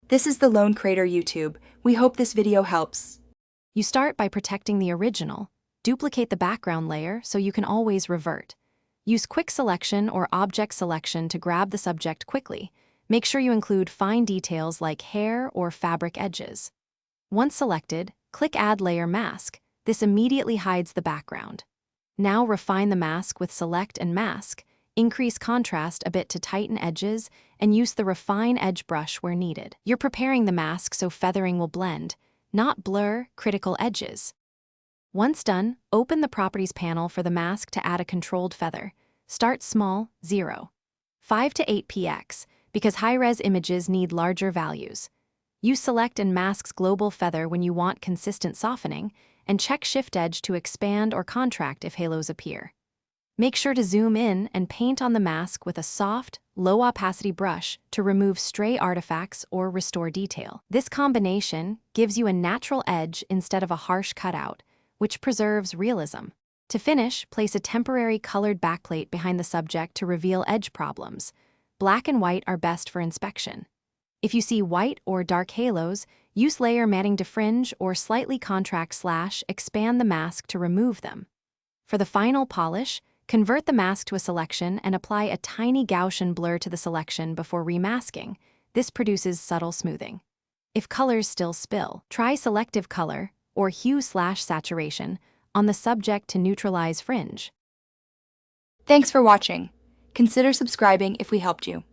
This is the Lone Crater YouTube. We hope this video helps. You start by protecting the original. Duplicate the background layer so you can always revert. Use quick selection or object selection to grab the subject quickly. Make sure you include fine details like hair or fabric edges. Once selected, click Add Layer Mask. This immediately hides the background. Now refine the mask with Select and Mask. Increase contrast a bit to tighten edges, and use the Refine Edge brush where needed. You're preparing the mask so feathering will blend, not blur critical edges. Once done, open the Properties panel for the mask to add a controlled feather. Start small, 0. 5 to 8 px, because high-res images need larger values. Use Select and Mask's global feather when you want consistent softening, and check Shift Edge to expand or contract if halos appear. Make sure to zoom in and paint on the mask with a soft, low-opacity brush to remove stray artifacts or restore detail. This combination gives you a natural edge instead of a harsh cutout, which preserves realism. To finish, place a temporary colored backplate behind the subject to reveal edge problems. Black and white are best for inspection. If you see white or dark halos, use layer matting to fringe or slightly contract/expand the mask to remove them. For the final polish, convert the mask to a selection and apply a tiny Gaussian blur to the selection before remasking. This produces subtle smoothing. If colors still spill, try selective color or hue/saturation on the subject to neutralize fringe. Thanks for watching. Consider subscribing if we helped you.